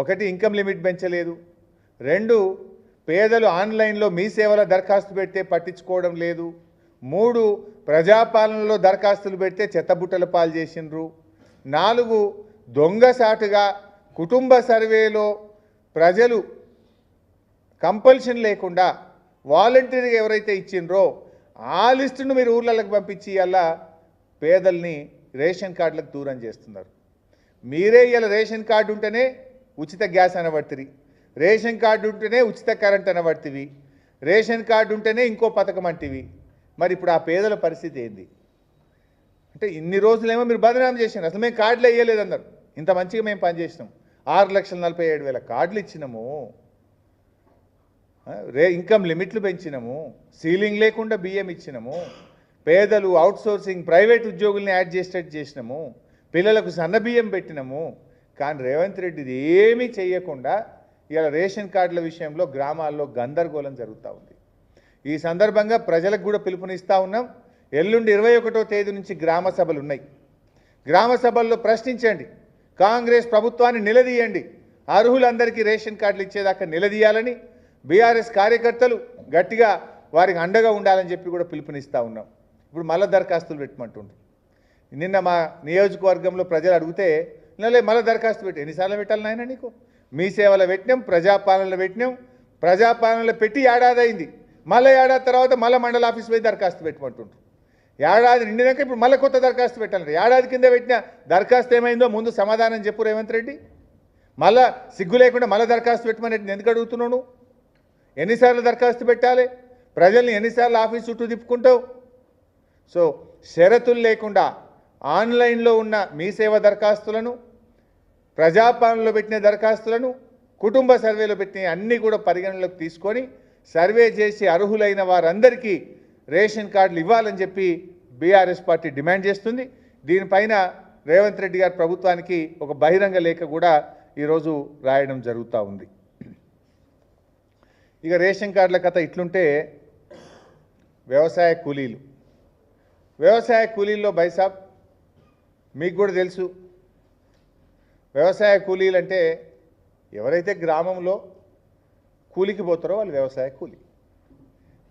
ఒకటి income limit పెంచలేదు, రెండు పేదలు ఆన్లైన్లో మీ సేవల దరఖాస్తు పెడితే పట్టించుకోవడం లేదు, మూడు ప్రజాపాలనలో దరఖాస్తులు పెడితే చెత్తబుట్టల పాలు చేసిండ్రు, నాలుగు దొంగసాటుగా కుటుంబ సర్వేలో ప్రజలు కంపల్షన్ లేకుండా వాలంటీర్గా ఎవరైతే ఇచ్చిండ్రో ఆ లిస్టును మీరు ఊర్లకు పంపించి అలా పేదల్ని రేషన్ కార్డులకు దూరం చేస్తున్నారు. మీరే ఇలా రేషన్ కార్డు ఉంటేనే ఉచిత గ్యాస్ అనబడుతుంది, రేషన్ కార్డు ఉంటేనే ఉచిత కరెంట్ అనబడుతుంది, రేషన్ కార్డు ఉంటేనే ఇంకో పథకం అంటివి. మరి ఇప్పుడు ఆ పేదల పరిస్థితి ఏంది అంటే ఇన్ని రోజులేమో మీరు బదనాం చేసినారు, అసలు మేము కార్డులు వేయలేదన్నారు. ఇంత మంచిగా మేము పనిచేసినాం, 6,47,700 కార్డులు ఇచ్చినాము, ఇన్కమ్ లిమిట్లు పెంచినాము, సీలింగ్ లేకుండా బియ్యం ఇచ్చినాము, పేదలు అవుట్సోర్సింగ్ ప్రైవేట్ ఉద్యోగుల్ని యాడ్ చేసేటట్టు చేసినాము, పిల్లలకు సన్న బియ్యం పెట్టినాము. కానీ రేవంత్ రెడ్డి ఇది ఏమీ చేయకుండా ఇలా రేషన్ కార్డుల విషయంలో గ్రామాల్లో గందరగోళం జరుగుతూ ఉంది. ఈ సందర్భంగా ప్రజలకు కూడా పిలుపునిస్తూ ఉన్నాం. ఎల్లుండి 21వ తేదీ నుంచి గ్రామ సభలు ఉన్నాయి. గ్రామ సభల్లో ప్రశ్నించండి, కాంగ్రెస్ ప్రభుత్వాన్ని నిలదీయండి, అర్హులందరికీ రేషన్ కార్డులు ఇచ్చేదాకా నిలదీయాలని బీఆర్ఎస్ కార్యకర్తలు గట్టిగా వారికి అండగా ఉండాలని చెప్పి కూడా పిలుపునిస్తూ ఉన్నాం. ఇప్పుడు మళ్ళా దరఖాస్తులు పెట్టమంటుండ్రు. నిన్న మా నియోజకవర్గంలో ప్రజలు అడిగితే మళ్ళీ దరఖాస్తు పెట్టి ఎన్నిసార్లు పెట్టాలి నాయన నీకు? మీ సేవలో పెట్టినాం, ప్రజాపాలనలో పెట్టినాం, ప్రజాపాలనలో పెట్టి ఏడాది అయింది, మళ్ళీ ఏడాది తర్వాత మళ్ళీ మండల ఆఫీస్ పోయి దరఖాస్తు పెట్టమంటుండ్రు. ఏడాది నిండినాక ఇప్పుడు మళ్ళీ కొత్త దరఖాస్తు పెట్టాలి. ఏడాది కింద పెట్టిన దరఖాస్తు ఏమైందో ముందు సమాధానం చెప్పు రేవంత్ రెడ్డి. మళ్ళా సిగ్గు లేకుండా మళ్ళీ దరఖాస్తు పెట్టమని ఎందుకు అడుగుతున్నావు? ఎన్నిసార్లు దరఖాస్తు పెట్టాలి? ప్రజల్ని ఎన్నిసార్లు ఆఫీస్ చుట్టూ తిప్పుకుంటావు? సో షరతులు లేకుండా ఆన్లైన్లో ఉన్న మీ సేవ దరఖాస్తులను, ప్రజాపాలనలో పెట్టిన దరఖాస్తులను, కుటుంబ సర్వేలో పెట్టిన అన్నీ కూడా పరిగణలోకి తీసుకొని సర్వే చేసి అర్హులైన వారందరికీ రేషన్ కార్డులు ఇవ్వాలని చెప్పి బీఆర్ఎస్ పార్టీ డిమాండ్ చేస్తుంది. దీనిపైన రేవంత్ రెడ్డి గారి ప్రభుత్వానికి ఒక బహిరంగ లేఖ కూడా ఈరోజు రాయడం జరుగుతూ ఉంది. ఇక రేషన్ కార్డుల కథ ఇట్లుంటే వ్యవసాయ కూలీల్లో బైసాబ్ మీకు కూడా తెలుసు, వ్యవసాయ కూలీలు అంటే ఎవరైతే గ్రామంలో కూలికి పోతారో వాళ్ళు వ్యవసాయ కూలీ.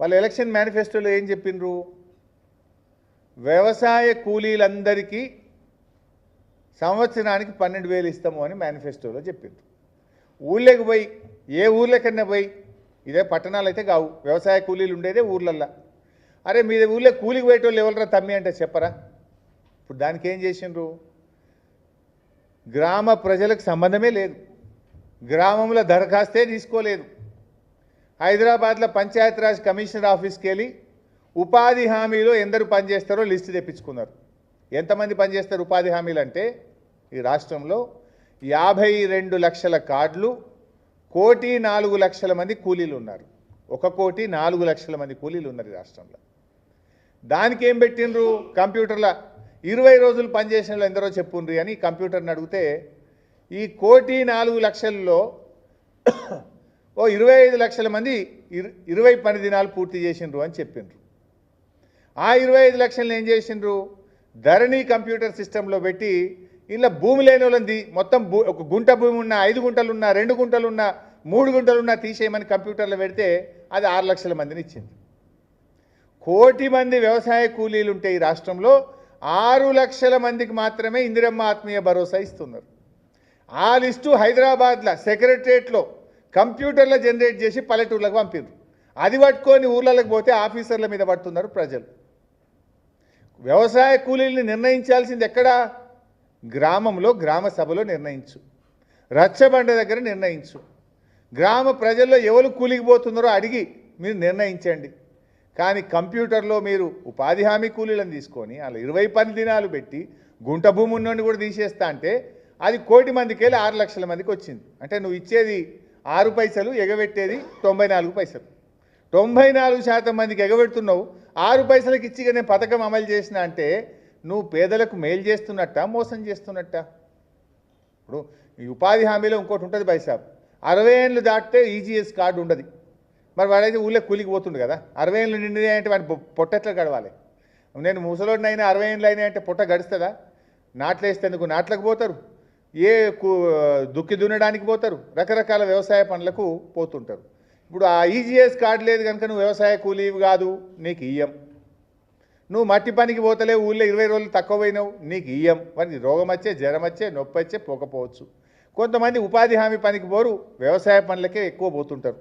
వాళ్ళు ఎలక్షన్ మేనిఫెస్టోలో ఏం చెప్పిండ్రు? వ్యవసాయ కూలీలందరికీ సంవత్సరానికి 12,000 ఇస్తాము అని మేనిఫెస్టోలో చెప్పిండ్రు. ఊళ్ళకి పోయి ఏ ఊర్లకన్నా పోయి, ఇదే పట్టణాలు అయితే కావు, వ్యవసాయ కూలీలు ఉండేదే ఊర్లల్లో. అరే మీ ఊళ్ళో కూలికి పోయేటోళ్ళు ఎవరరా తమ్మి అంటే చెప్పరా? ఇప్పుడు దానికి ఏం చేసిండ్రు? గ్రామ ప్రజలకు సంబంధమే లేదు, గ్రామంలో దరఖాస్తే తీసుకోలేదు. హైదరాబాద్లో పంచాయతీరాజ్ కమిషనర్ ఆఫీస్కి వెళ్ళి ఉపాధి హామీలో ఎందరు పనిచేస్తారో లిస్టు తెప్పించుకున్నారు. ఎంతమంది పనిచేస్తారు ఉపాధి హామీలు అంటే ఈ రాష్ట్రంలో 52 లక్షల కార్డులు, 1,04,00,000 మంది కూలీలు ఉన్నారు. 1,04,00,000 మంది కూలీలు ఉన్నారు ఈ రాష్ట్రంలో. దానికి ఏం పెట్టిండ్రు? కంప్యూటర్ల 20 రోజులు పనిచేసిన వాళ్ళు ఎందరో చెప్పుండ్రి అని కంప్యూటర్ని అడిగితే ఈ 1,04,00,000లో ఓ 25 లక్షల మంది 20 పని దినాలు పూర్తి చేసిండ్రు అని చెప్పిండ్రు. ఆ 25 లక్షలను ఏం చేసిండ్రు? ధరణి కంప్యూటర్ సిస్టంలో పెట్టి ఇలా భూమి లేని వాళ్ళని మొత్తం ఒక గుంట భూమి ఉన్న, 5 గుంటలున్నా, 2 గుంటలున్నా, 3 గుంటలున్నా తీసేయమని కంప్యూటర్లో పెడితే అది 6 లక్షల మందిని ఇచ్చింది. 1,00,000 మంది వ్యవసాయ కూలీలు ఉంటే ఈ రాష్ట్రంలో 6 లక్షల మందికి మాత్రమే ఇందిరమ్మ ఆత్మీయ భరోసా ఇస్తున్నారు. ఆ లిస్టు హైదరాబాద్లో సెక్రటరియట్లో కంప్యూటర్లో జనరేట్ చేసి పల్లెటూర్లకు పంపిండ్రు. అది పట్టుకొని ఊర్లకు పోతే ఆఫీసర్ల మీద పడుతున్నారు ప్రజలు. వ్యవసాయ కూలీల్ని నిర్ణయించాల్సింది ఎక్కడా? గ్రామంలో, గ్రామ సభలో నిర్ణయించు, రచ్చబండ దగ్గర నిర్ణయించు, గ్రామ ప్రజల్లో ఎవరు కూలికి పోతున్నారో అడిగి మీరు నిర్ణయించండి. కానీ కంప్యూటర్లో మీరు ఉపాధి హామీ కూలీలను తీసుకొని అలా 20 పని దినాలు పెట్టి గుంట భూమి ఉన్నోడిని కూడా తీసేస్తా అంటే అది 1,00,000 మందికి వెళ్ళి 6 లక్షల మందికి వచ్చింది. అంటే నువ్వు ఇచ్చేది 6 పైసలు, ఎగబెట్టేది 94 పైసలు. 94% మందికి ఎగబెడుతున్నావు. 6 పైసలకి ఇచ్చిగా నేను పథకం అమలు చేసిన అంటే నువ్వు పేదలకు మేలు చేస్తున్నట్ట, మోసం చేస్తున్నట్ట? ఇప్పుడు ఈ ఉపాధి హామీలో ఇంకోటి ఉంటుంది బైసాబ్, 60 ఏళ్ళు దాటితే ఈజీఎస్ కార్డు ఉండదు. మరి వాడైతే ఊళ్ళో కూలికి పోతుండు కదా, 60 ఏళ్ళు నిండినాయి అంటే వాడి పొట్టెట్లా గడవాలి? నేను ముసలోడినైనా 60 ఏళ్ళు అయినా అంటే పొట్ట గడుస్తుందా? నాట్లేస్తేందుకు నాట్లకు పోతారు, ఏ దుక్కి దున్నడానికి పోతారు, రకరకాల వ్యవసాయ పనులకు పోతుంటారు. ఇప్పుడు ఆ ఈజీఎస్ కార్డు లేదు కనుక నువ్వు వ్యవసాయ కూలీవి కాదు, నీకు ఇయ్యం. నువ్వు మట్టి పనికి పోతలే, ఊళ్ళో 20 రోజులు తక్కువ పోయినావు, నీకు ఇయ్యం. వారికి రోగం వచ్చే, జ్వరం వచ్చే, నొప్పి వచ్చే పోకపోవచ్చు. కొంతమంది ఉపాధి హామీ పనికి పోరు, వ్యవసాయ పనులకే ఎక్కువ పోతుంటారు.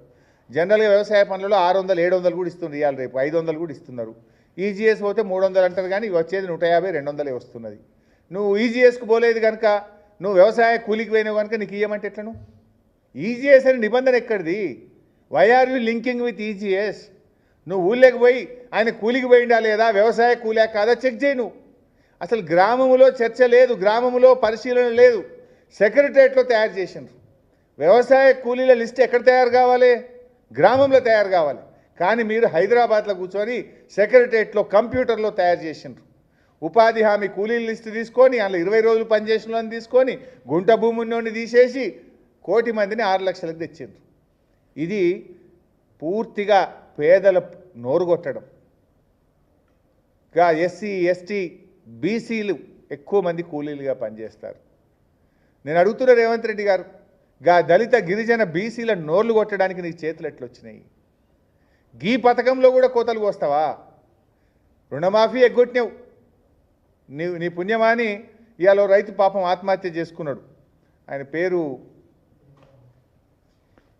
జనరల్గా వ్యవసాయ పనులలో 600, 700 కూడా ఇస్తున్నారు, ఇవాళ రేపు 500 కూడా ఇస్తున్నారు. ఈజీఎస్ పోతే 300 అంటారు, కానీ వచ్చేది 150, 200 వస్తున్నది. నువ్వు ఈజీఎస్కు పోలేదు కనుక, నువ్వు వ్యవసాయ కూలికి పోయినావు కనుక నీకు ఇయ్యమంటే ఎట్లను? ఈజీఎస్ అని నిబంధన ఎక్కడిది? Why are you linking with EGS? నువ్వు ఊళ్ళోకి పోయి ఆయన కూలికి పోయిండా లేదా, వ్యవసాయ కూలా కాదా చెక్ చేయి. నువ్వు అసలు గ్రామంలో చర్చ లేదు, గ్రామంలో పరిశీలన లేదు, సెక్రటరియట్లో తయారు చేసిండ్రు. వ్యవసాయ కూలీల లిస్ట్ ఎక్కడ తయారు కావాలి? గ్రామంలో తయారు కావాలి. కానీ మీరు హైదరాబాద్లో కూర్చొని సెక్రటరియట్లో కంప్యూటర్లో తయారు చేసిండ్రు. ఉపాధి హామీ కూలీల లిస్టు తీసుకొని అందులో 20 రోజులు పనిచేసిన వాళ్ళని తీసుకొని గుంట భూమి ఉన్నోడిని తీసేసి 1 కోటి మందిని 6 లక్షలకు తెచ్చిండ్రు. ఇది పూర్తిగా పేదల నోరు కొట్టడం. ఎస్సీ, ఎస్టీ, బీసీలు ఎక్కువ మంది కూలీలుగా పనిచేస్తారు. నేను అడుగుతున్న రేవంత్ రెడ్డి గారు, దళిత గిరిజన బీసీల నోర్లు కొట్టడానికి నీకు చేతులు ఎట్లొచ్చినాయి? గీ పథకంలో కూడా కోతలు కోస్తావా? రుణమాఫీ ఎగ్గొట్టినావు. నీ పుణ్యమాని ఇవాళ రైతు పాపం ఆత్మహత్య చేసుకున్నాడు. ఆయన పేరు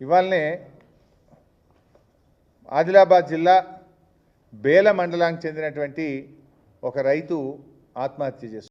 ఇవాళనే ఆదిలాబాద్ జిల్లా బేల మండలానికి చెందినటువంటి ఒక రైతు ఆత్మహత్య చేసుకున్నాడు.